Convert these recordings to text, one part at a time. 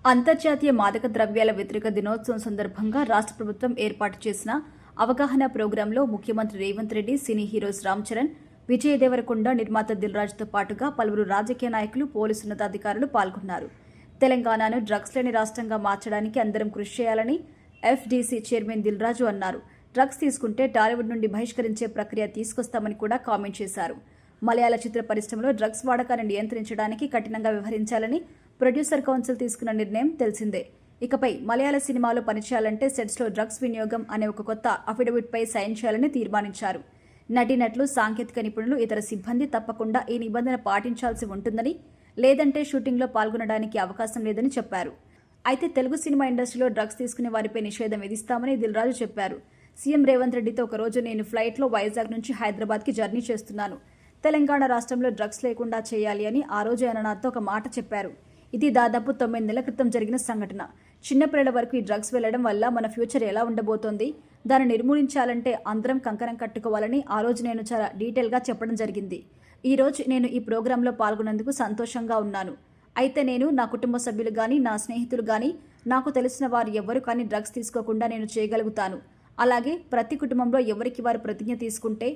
అంతర్జాతీయ మాదక ద్రవ్యాల వ్యతిరేక దినోత్సవం సందర్భంగా రాష్ట్ర ప్రభుత్వం ఏర్పాటు చేసిన అవగాహన ప్రోగ్రాంలో ముఖ్యమంత్రి రేవంత్ రెడ్డి, సినీ హీరోస్ రామ్ చరణ్, విజయ్ దేవరకొండ, నిర్మాత దిల్ రాజుతో పాటుగా పలువురు రాజకీయ నాయకులు, పోలీసు ఉన్నతాధికారులు పాల్గొన్నారు. తెలంగాణను డ్రగ్స్ లేని రాష్ట్రంగా మార్చడానికి అందరం కృషి చేయాలని ఎఫ్డీసీ చైర్మన్ దిల్ రాజు అన్నారు. డ్రగ్స్ తీసుకుంటే టాలీవుడ్ నుండి బహిష్కరించే ప్రక్రియ తీసుకొస్తామని కూడా కామెంట్ చేశారు. మలయాళ చిత్ర పరిశ్రమలో డ్రగ్స్ వాడకాన్ని నియంత్రించడానికి కఠినంగా వ్యవహరించాలని ప్రొడ్యూసర్ కౌన్సిల్ తీసుకున్న నిర్ణయం తెలిసిందే. ఇకపై మలయాళ సినిమాలో పనిచేయాలంటే సెట్స్లో డ్రగ్స్ వినియోగం అనే ఒక కొత్త అఫిడవిట్పై సైన్ చేయాలని తీర్మానించారు. నటీనటులు, సాంకేతిక నిపుణులు, ఇతర సిబ్బంది తప్పకుండా ఈ నిబంధన పాటించాల్సి ఉంటుందని, లేదంటే షూటింగ్లో పాల్గొనడానికి అవకాశం లేదని చెప్పారు. అయితే తెలుగు సినిమా ఇండస్ట్రీలో డ్రగ్స్ తీసుకునే వారిపై నిషేధం విధిస్తామని దిల్ రాజు చెప్పారు. సీఎం రేవంత్ రెడ్డితో ఒకరోజు నేను ఫ్లైట్లో వైజాగ్ నుంచి హైదరాబాద్కి జర్నీ చేస్తున్నాను. తెలంగాణ రాష్ట్రంలో డ్రగ్స్ లేకుండా చేయాలి అని ఆ రోజు ఆయన నాతో ఒక మాట చెప్పారు. ఇది దాదాపు 9 నెలల క్రితం జరిగిన సంఘటన. చిన్నపిల్లల వరకు ఈ డ్రగ్స్ వెళ్లడం వల్ల మన ఫ్యూచర్ ఎలా ఉండబోతోంది, దాన్ని నిర్మూలించాలంటే అందరం కంకణం కట్టుకోవాలని ఆ రోజు నేను చాలా డీటెయిల్గా చెప్పడం జరిగింది. ఈ రోజు నేను ఈ ప్రోగ్రాంలో పాల్గొన్నందుకు సంతోషంగా ఉన్నాను. అయితే నేను, నా కుటుంబ సభ్యులు కానీ, నా స్నేహితులు కానీ, నాకు తెలిసిన వారు ఎవ్వరు కానీ డ్రగ్స్ తీసుకోకుండా నేను చేయగలుగుతాను. అలాగే ప్రతి కుటుంబంలో ఎవరికి వారు ప్రతిజ్ఞ తీసుకుంటే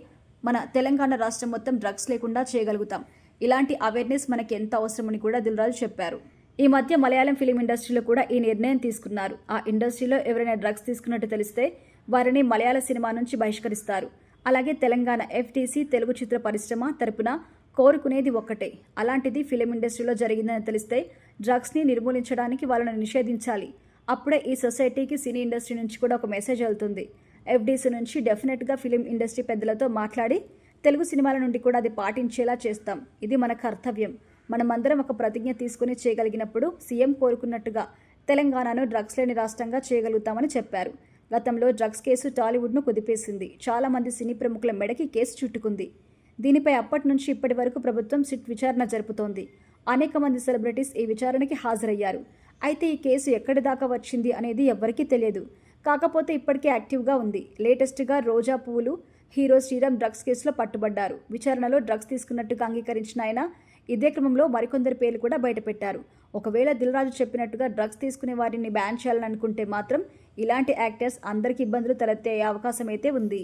మన తెలంగాణ రాష్ట్రం మొత్తం డ్రగ్స్ లేకుండా చేయగలుగుతాం. ఇలాంటి అవేర్నెస్ మనకి ఎంత అవసరమని కూడా దిల్ రాజు చెప్పారు. ఈ మధ్య మలయాళం ఫిలిం ఇండస్ట్రీలో కూడా ఈ నిర్ణయం తీసుకున్నారు. ఆ ఇండస్ట్రీలో ఎవరైనా డ్రగ్స్ తీసుకున్నట్టు తెలిస్తే వారిని మలయాళ సినిమా నుంచి బహిష్కరిస్తారు. అలాగే తెలంగాణ ఎఫ్టీసీ తెలుగు చిత్ర పరిశ్రమ తరపున కోరుకునేది ఒక్కటే. అలాంటిది ఫిలిం ఇండస్ట్రీలో జరిగిందని తెలిస్తే డ్రగ్స్ని నిర్మూలించడానికి వాళ్ళని నిషేధించాలి. అప్పుడే ఈ సొసైటీకి, సినీ ఇండస్ట్రీ నుంచి కూడా ఒక మెసేజ్ వెళ్తుంది. ఎఫ్డీసీ నుంచి డెఫినెట్గా ఫిలిం ఇండస్ట్రీ పెద్దలతో మాట్లాడి తెలుగు సినిమాల నుండి కూడా అది పాటించేలా చేస్తాం. ఇది మన కర్తవ్యం. మనమందరం ఒక ప్రతిజ్ఞ తీసుకుని చేయగలిగినప్పుడు సీఎం కోరుకున్నట్టుగా తెలంగాణను డ్రగ్స్ లేని రాష్ట్రంగా చేయగలుగుతామని చెప్పారు. గతంలో డ్రగ్స్ కేసు టాలీవుడ్ను కుదిపేసింది. చాలామంది సినీ ప్రముఖుల మెడకి కేసు చుట్టుకుంది. దీనిపై అప్పటి నుంచి ఇప్పటి వరకు ప్రభుత్వం సిట్ విచారణ జరుపుతోంది. అనేక మంది సెలబ్రిటీస్ ఈ విచారణకి హాజరయ్యారు. అయితే ఈ కేసు ఎక్కడి దాకా వచ్చింది అనేది ఎవ్వరికీ తెలియదు. కాకపోతే ఇప్పటికే యాక్టివ్గా ఉంది. లేటెస్ట్గా రోజా పువ్వులు హీరో శ్రీరామ్ డ్రగ్స్ కేసులో పట్టుబడ్డారు. విచారణలో డ్రగ్స్ తీసుకున్నట్టుగా అంగీకరించిన ఆయన ఇదే క్రమంలో మరికొందరి పేర్లు కూడా బయటపెట్టారు. ఒకవేళ దిల్ రాజు చెప్పినట్టుగా డ్రగ్స్ తీసుకునే వారిని బ్యాన్ చేయాలని అనుకుంటే మాత్రం ఇలాంటి యాక్టర్స్ అందరికీ ఇబ్బందులు తలెత్తే అవకాశం అయితే ఉంది.